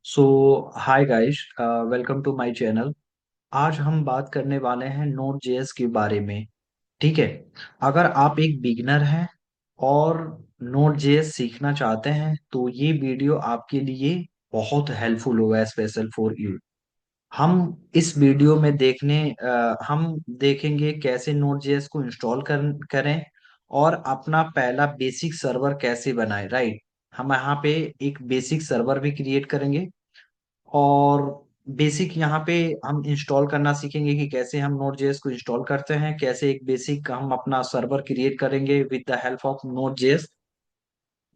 So hi guys, welcome to my channel. आज हम बात करने वाले हैं नोड जेएस के बारे में। ठीक है। अगर आप एक बिगिनर हैं और नोड जेएस सीखना चाहते हैं तो ये वीडियो आपके लिए बहुत हेल्पफुल होगा, स्पेशल फॉर यू। हम इस वीडियो में हम देखेंगे कैसे नोड जेएस को करें और अपना पहला बेसिक सर्वर कैसे बनाएं, राइट। हम यहाँ पे एक बेसिक सर्वर भी क्रिएट करेंगे और बेसिक यहाँ पे हम इंस्टॉल करना सीखेंगे कि कैसे हम नोड जेएस को इंस्टॉल करते हैं, कैसे एक बेसिक हम अपना सर्वर क्रिएट करेंगे with the help of node JS.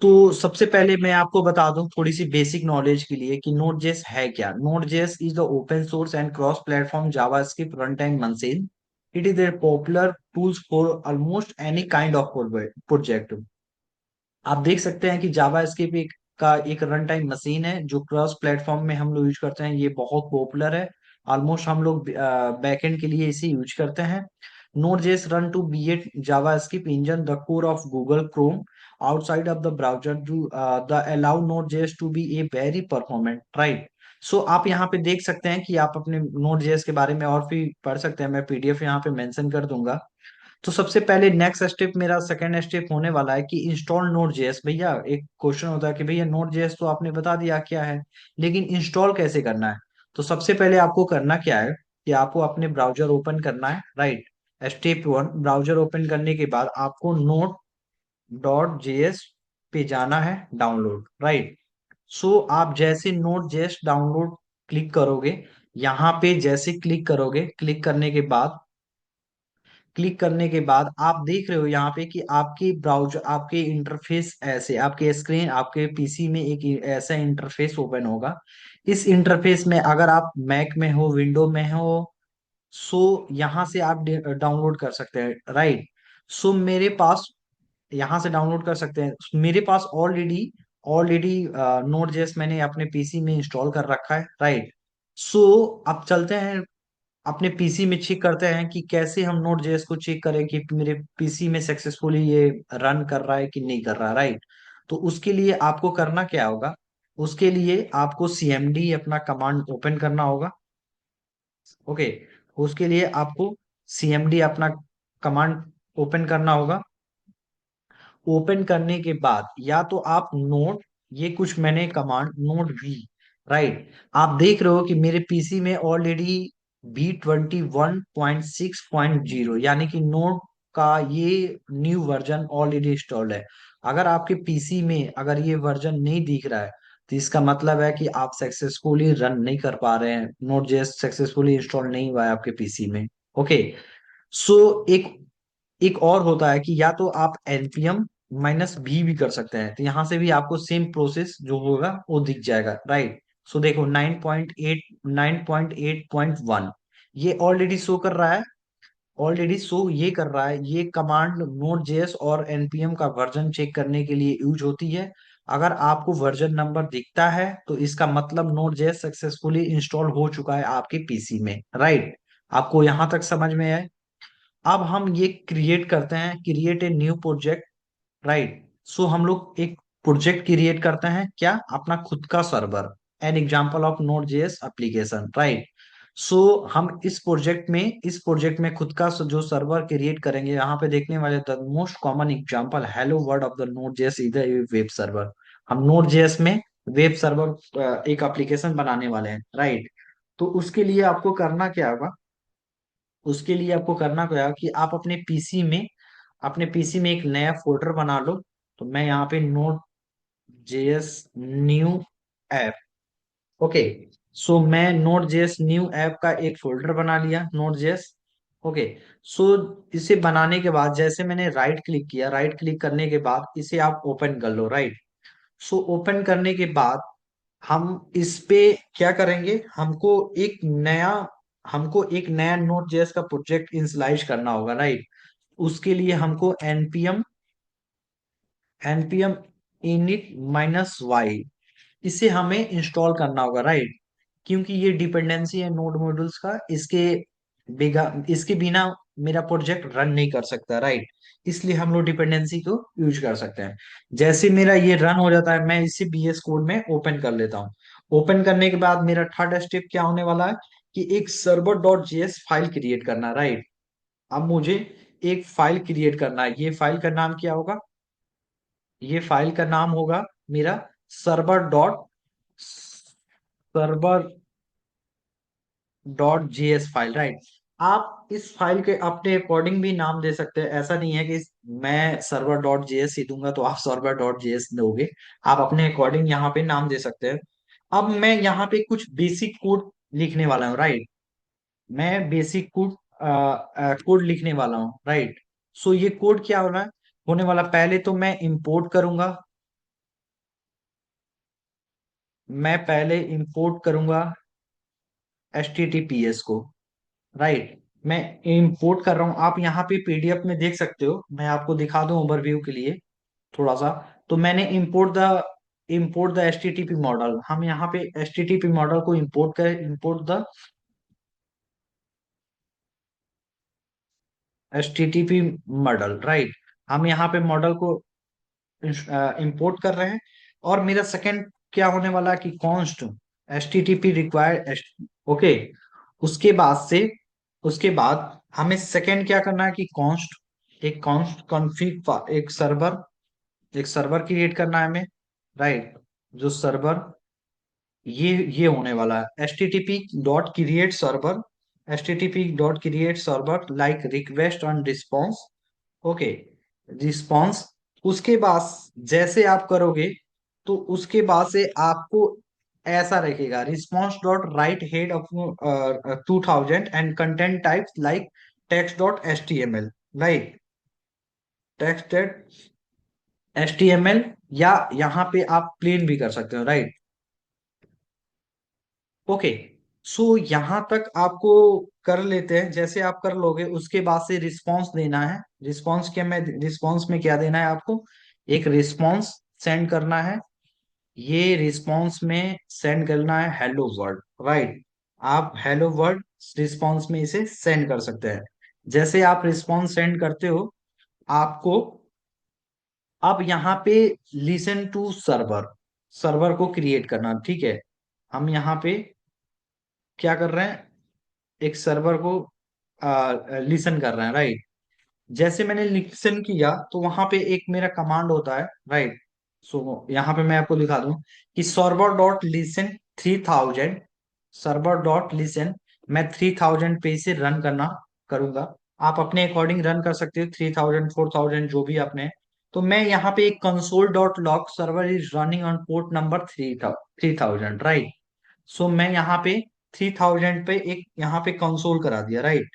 तो सबसे पहले मैं आपको बता दूं थोड़ी सी बेसिक नॉलेज के लिए कि नोड जेएस है क्या। Node JS is the open source and cross platform JavaScript run time machine. It is a popular tools for almost any kind of project. आप देख सकते हैं कि जावा स्क्रिप्ट का एक रन टाइम मशीन है जो क्रॉस प्लेटफॉर्म में हम लोग यूज करते हैं। ये बहुत पॉपुलर है। ऑलमोस्ट हम लोग बैकएंड के लिए इसे यूज करते हैं। Node JS run to be a JavaScript engine the core of Google Chrome outside of the browser to the allow node JS to be a very performant, right. So आप यहाँ पे देख सकते हैं कि आप अपने नोड जेएस के बारे में और भी पढ़ सकते हैं। मैं पीडीएफ यहाँ पे मेंशन कर दूंगा। तो सबसे पहले नेक्स्ट स्टेप, मेरा सेकंड स्टेप होने वाला है कि इंस्टॉल नोड जेएस। भैया एक क्वेश्चन होता है कि भैया नोड जेएस तो आपने बता दिया क्या है, लेकिन इंस्टॉल कैसे करना है। तो सबसे पहले आपको करना क्या है कि आपको अपने ब्राउजर ओपन करना है, right. Step one, browser open करने के बाद आपको नोड डॉट जेएस पे जाना है, डाउनलोड, राइट। सो आप जैसे नोड जेएस डाउनलोड क्लिक करोगे, यहाँ पे जैसे क्लिक करने के बाद आप देख रहे हो यहाँ पे कि आपकी ब्राउजर, आपके इंटरफेस ऐसे, आपके स्क्रीन, आपके पीसी में एक ऐसा इंटरफेस ओपन होगा। इस इंटरफेस में अगर आप मैक में हो, विंडो में हो, सो यहाँ से आप डाउनलोड कर सकते हैं, राइट। सो मेरे पास, यहाँ से डाउनलोड कर सकते हैं। मेरे पास ऑलरेडी ऑलरेडी नोड जेएस मैंने अपने पीसी में इंस्टॉल कर रखा है, राइट। सो अब चलते हैं अपने पीसी में, चेक करते हैं कि कैसे हम नोड जेएस को चेक करें कि मेरे पीसी में सक्सेसफुली ये रन कर रहा है कि नहीं कर रहा, राइट। तो उसके लिए आपको करना क्या होगा, उसके लिए आपको सीएमडी अपना कमांड ओपन करना होगा। ओके। उसके लिए आपको सीएमडी अपना कमांड ओपन करना होगा। ओपन करने के बाद या तो आप नोड, ये कुछ मैंने कमांड नोड वी, राइट। आप देख रहे हो कि मेरे पीसी में ऑलरेडी V21.6.0 यानी कि नोड का ये न्यू वर्जन ऑलरेडी इंस्टॉल्ड है। अगर आपके पीसी में अगर ये वर्जन नहीं दिख रहा है तो इसका मतलब है कि आप सक्सेसफुली रन नहीं कर पा रहे हैं, नोड जेएस सक्सेसफुली इंस्टॉल नहीं हुआ है आपके पीसी में। ओके। सो एक एक और होता है कि या तो आप npm -v भी कर सकते हैं, तो यहां से भी आपको सेम प्रोसेस जो होगा वो दिख जाएगा, राइट। सो देखो 9.8, 9.8.1 ये ऑलरेडी शो कर रहा है। ऑलरेडी शो ये कर रहा है। ये कमांड नोड जेएस और npm का वर्जन चेक करने के लिए यूज होती है। अगर आपको वर्जन नंबर दिखता है तो इसका मतलब नोड जेएस सक्सेसफुली इंस्टॉल हो चुका है आपके पीसी में, राइट। आपको यहां तक समझ में है। अब हम ये क्रिएट करते हैं, create a new project, right. So हम लोग एक प्रोजेक्ट क्रिएट करते हैं, क्या, अपना खुद का server, an example of node JS application, right. So हम इस प्रोजेक्ट में खुद का जो सर्वर क्रिएट करेंगे, यहाँ पे देखने वाले the most common example hello word of the node JS is the web server. हम नोड जेएस में वेब सर्वर एक एप्लीकेशन बनाने वाले हैं, राइट। तो उसके लिए आपको करना क्या है कि आप अपने पीसी में एक नया फोल्डर बना लो। तो मैं यहाँ पे node JS new app, okay. So मैं नोड जेएस न्यू ऐप का एक फोल्डर बना लिया, नोड जेएस। ओके। सो इसे बनाने के बाद जैसे मैंने राइट क्लिक किया, राइट क्लिक करने के बाद इसे आप ओपन कर लो, राइट। सो ओपन करने के बाद हम इस पे क्या करेंगे, हमको एक नया नोड जेएस का प्रोजेक्ट इनिशियलाइज करना होगा, राइट। उसके लिए हमको npm init-y इसे हमें इंस्टॉल करना होगा, राइट। क्योंकि ये डिपेंडेंसी है नोड मॉड्यूल्स का, इसके बिना मेरा प्रोजेक्ट रन नहीं कर सकता, राइट। इसलिए हम लोग डिपेंडेंसी को यूज कर सकते हैं। जैसे मेरा ये रन हो जाता है, मैं इसे बीएस कोड में ओपन कर लेता हूँ। ओपन करने के बाद मेरा थर्ड स्टेप क्या होने वाला है कि एक server dot JS file create करना, राइट। अब मुझे एक फाइल क्रिएट करना है। ये फाइल का नाम क्या होगा? ये फाइल का नाम होगा मेरा server dot server dot JS file, right. आप इस फाइल के अपने अकॉर्डिंग भी नाम दे सकते हैं। ऐसा नहीं है कि मैं सर्वर डॉट जेएस ही दूंगा तो आप सर्वर डॉट जेएस दोगे। आप अपने अकॉर्डिंग यहाँ पे नाम दे सकते हैं। अब मैं यहाँ पे कुछ बेसिक कोड लिखने वाला हूँ, राइट। मैं बेसिक कोड कोड लिखने वाला हूँ, राइट। सो ये कोड क्या होने वाला, पहले तो मैं इंपोर्ट करूंगा। मैं पहले इंपोर्ट करूंगा HTTPS को, राइट। मैं इंपोर्ट कर रहा हूं, आप यहाँ पे पीडीएफ में देख सकते हो। मैं आपको दिखा दूं ओवरव्यू के लिए थोड़ा सा। तो मैंने इंपोर्ट द HTTP मॉडल, हम यहाँ पे HTTP मॉडल को इंपोर्ट करें। Import the HTTP model, right. हम यहाँ पे मॉडल को इंपोर्ट कर रहे हैं। और मेरा सेकंड क्या होने वाला है कि कॉन्स्ट HTTP रिक्वायर्ड, ओके। उसके बाद से उसके बाद हमें सेकंड क्या करना है कि कॉन्स्ट, एक कॉन्स्ट कॉन्फ़िग, एक सर्वर क्रिएट करना है हमें, राइट। जो सर्वर ये होने वाला है http.create server like request on response, okay, response. उसके बाद जैसे आप करोगे तो उसके बाद से आपको ऐसा रखेगा response dot write head of 2000 and content types like text dot H T M L, right. Text H T M L, या यहाँ पे आप प्लेन भी कर सकते हो, राइट। ओके। सो यहां तक आपको कर लेते हैं। जैसे आप कर लोगे उसके बाद से रिस्पॉन्स देना है। रिस्पॉन्स में क्या देना है आपको? एक रिस्पॉन्स सेंड करना है। ये रिस्पॉन्स में सेंड करना है हेलो वर्ल्ड, राइट। आप हेलो वर्ल्ड रिस्पॉन्स में इसे सेंड कर सकते हैं। जैसे आप रिस्पॉन्स सेंड करते हो, आपको अब यहाँ पे लिसन टू सर्वर, सर्वर को क्रिएट करना, ठीक है। हम यहाँ पे क्या कर रहे हैं, एक सर्वर को लिसन कर रहे हैं, राइट। जैसे मैंने लिसन किया तो वहां पे एक मेरा कमांड होता है, राइट। सो यहाँ पे मैं आपको दिखा दूं कि सर्वर डॉट लिसन, मैं 3000 पे इसे रन करना करूंगा। आप अपने अकॉर्डिंग रन कर सकते हो, 3000 4000 जो भी आपने। तो मैं यहाँ पे एक console dot log server is running on port number 3000, right. So मैं यहाँ पे 3000 पे एक यहाँ पे कंसोल करा दिया, राइट।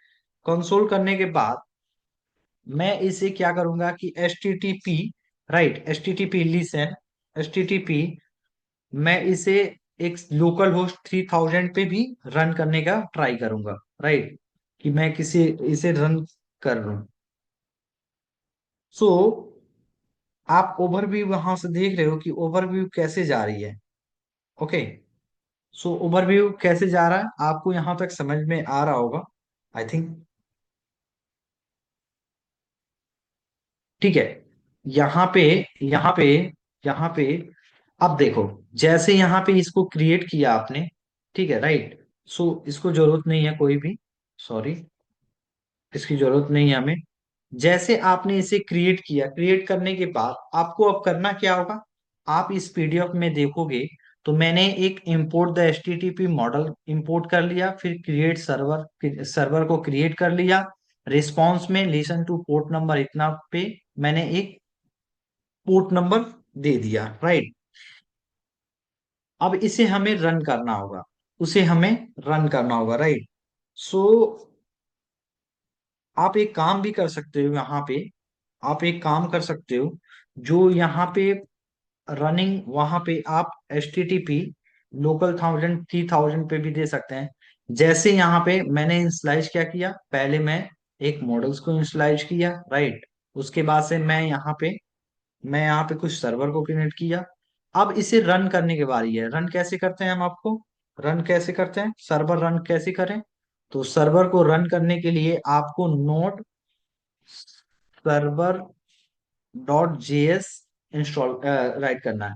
कंसोल करने के बाद मैं इसे क्या करूंगा कि HTTP, right, HTTP listen, HTTP, मैं इसे एक लोकल होस्ट 3000 पे भी रन करने का ट्राई करूंगा, राइट। कि मैं किसी इसे रन कर रहा हूं। सो आप ओवरव्यू वहां से देख रहे हो कि ओवरव्यू कैसे जा रही है, ओके। सो ओवरव्यू कैसे जा रहा है आपको यहां तक समझ में आ रहा होगा, आई थिंक। ठीक है। यहाँ पे यहाँ पे यहाँ पे अब देखो, जैसे यहाँ पे इसको क्रिएट किया आपने, ठीक है, राइट। सो इसको जरूरत नहीं है कोई भी, सॉरी, इसकी जरूरत नहीं है हमें। जैसे आपने इसे क्रिएट किया, क्रिएट करने के बाद आपको अब करना क्या होगा? आप इस पीडीएफ में देखोगे तो मैंने एक import the HTTP model import कर लिया, फिर क्रिएट सर्वर, सर्वर को क्रिएट कर लिया। रिस्पॉन्स में लिसन टू पोर्ट नंबर इतना पे मैंने एक पोर्ट नंबर दे दिया, राइट। अब इसे हमें रन करना होगा, उसे हमें रन करना होगा, राइट। सो आप एक काम भी कर सकते हो यहाँ पे, आप एक काम कर सकते हो, जो यहाँ पे रनिंग, वहां पे आप HTTP लोकल 3000 पे भी दे सकते हैं। जैसे यहाँ पे मैंने इंस्लाइज क्या किया, पहले मैं एक मॉडल्स को इंस्लाइज किया, राइट। उसके बाद से मैं यहाँ पे कुछ सर्वर को कनेक्ट किया। अब इसे रन करने की बारी है। रन कैसे करते हैं हम आपको रन कैसे करते हैं, सर्वर रन कैसे करें? तो सर्वर को रन करने के लिए आपको node server dot JS install right करना है।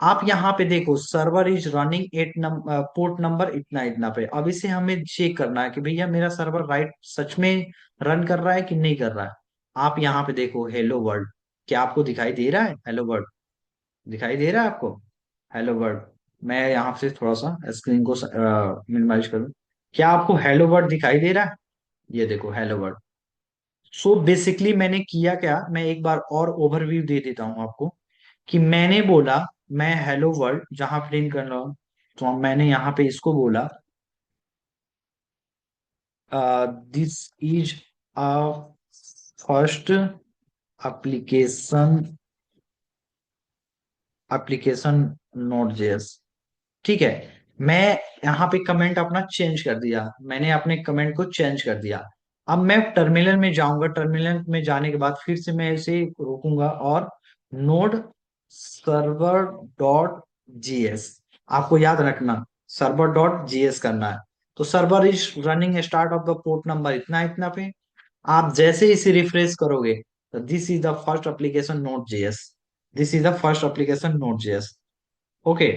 आप यहाँ पे देखो server is running at port number इतना इतना पे। अब इसे हमें चेक करना है कि भैया मेरा सर्वर राइट सच में रन कर रहा है कि नहीं कर रहा है। आप यहाँ पे देखो हेलो वर्ल्ड, क्या आपको दिखाई दे रहा है हेलो वर्ल्ड? दिखाई दे रहा है आपको हेलो वर्ल्ड? मैं यहाँ से थोड़ा सा स्क्रीन को मिनिमाइज करूँ। क्या आपको हेलो वर्ल्ड दिखाई दे रहा है? ये देखो हेलो वर्ल्ड। सो बेसिकली मैंने किया क्या, मैं एक बार और ओवरव्यू दे देता हूँ आपको। कि मैंने बोला मैं हेलो वर्ल्ड जहां प्रिंट कर रहा हूँ, तो मैंने यहाँ पे इसको बोला this is a first application application node JS. ठीक है। मैं यहाँ पे कमेंट अपना चेंज कर दिया, मैंने अपने कमेंट को चेंज कर दिया। अब मैं टर्मिनल में जाऊंगा, टर्मिनल में जाने के बाद फिर से मैं इसे रोकूंगा और नोड सर्वर डॉट जीएस, आपको याद रखना सर्वर डॉट जीएस करना है। तो server is running start of the port number इतना इतना पे। आप जैसे इसे रिफ्रेश करोगे तो this is the first application note JS, this is the first application note JS. Okay.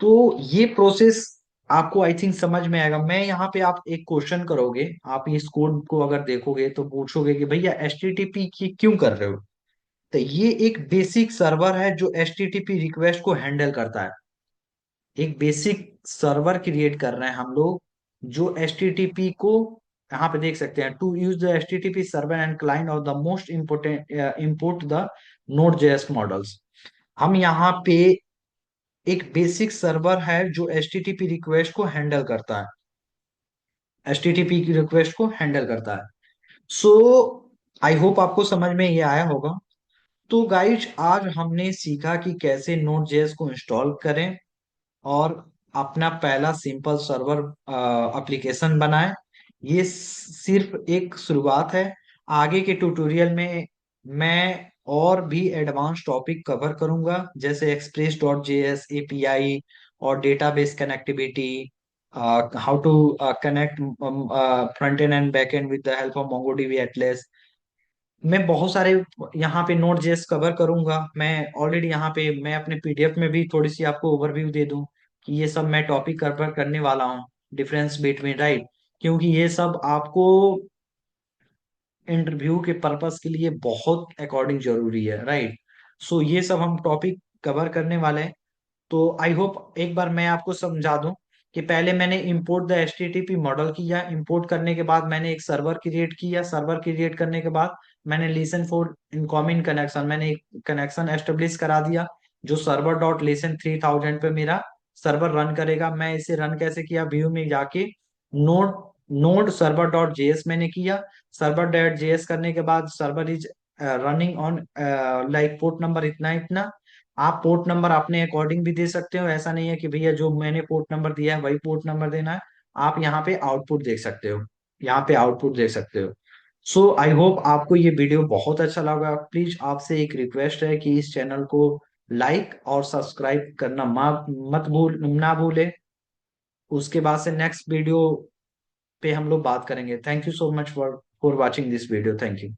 तो ये प्रोसेस आपको आई थिंक समझ में आएगा। मैं यहाँ पे आप एक क्वेश्चन करोगे, आप इस कोड को अगर देखोगे तो पूछोगे कि भैया एचटीटीपी की क्यों कर रहे हो? तो ये एक बेसिक सर्वर है जो एचटीटीपी रिक्वेस्ट को हैंडल करता है। एक बेसिक सर्वर क्रिएट कर रहे हैं हम लोग जो एचटीटीपी को, यहाँ पे देख सकते हैं to use the HTTP server and client of the most important import the node JS models. हम यहाँ पे एक बेसिक सर्वर है जो एचटीटीपी रिक्वेस्ट को हैंडल करता है, एचटीटीपी की रिक्वेस्ट को हैंडल करता है। सो आई होप आपको समझ में ये आया होगा। तो गाइज आज हमने सीखा कि कैसे नोड जेएस को इंस्टॉल करें और अपना पहला सिंपल सर्वर एप्लीकेशन बनाएं। ये सिर्फ एक शुरुआत है। आगे के ट्यूटोरियल में मैं और भी एडवांस टॉपिक कवर करूंगा जैसे एक्सप्रेस डॉट जेएस एपीआई और database connectivity, how to connect front end and back end with the help of MongoDB Atlas. मैं बहुत सारे यहाँ पे नोट जेएस कवर करूंगा। मैं ऑलरेडी यहाँ पे मैं अपने पीडीएफ में भी थोड़ी सी आपको ओवरव्यू दे दूं कि ये सब मैं टॉपिक कवर करने वाला हूँ, डिफरेंस बिटवीन राइट। क्योंकि ये सब आपको इंटरव्यू के पर्पस के लिए बहुत अकॉर्डिंग जरूरी है राइट। सो ये सब हम टॉपिक कवर करने वाले हैं। तो आई होप एक बार मैं आपको समझा दूं कि पहले मैंने इंपोर्ट द एचटीटीपी मॉडल किया, इंपोर्ट करने के बाद मैंने एक सर्वर क्रिएट किया, सर्वर क्रिएट करने के बाद मैंने लिसन फॉर इनकमिंग कनेक्शन, मैंने एक कनेक्शन एस्टेब्लिश करा दिया जो सर्वर डॉट लिसन 3000 पे मेरा सर्वर रन करेगा। मैं इसे रन कैसे किया, व्यू में जाके node node server dot JS मैंने किया। सर्वर डॉट जेएस करने के बाद server is running on like port number इतना इतना। आप पोर्ट नंबर अपने अकॉर्डिंग भी दे सकते हो, ऐसा नहीं है कि भैया जो मैंने पोर्ट नंबर दिया है वही पोर्ट नंबर देना है। आप यहाँ पे आउटपुट देख सकते हो, यहाँ पे आउटपुट देख सकते हो। सो आई होप आपको ये वीडियो बहुत अच्छा लगा। प्लीज आपसे एक रिक्वेस्ट है कि इस चैनल को लाइक और सब्सक्राइब करना मत भूल ना भूले। उसके बाद से नेक्स्ट वीडियो पे हम लोग बात करेंगे। Thank you so much for watching this video. Thank you.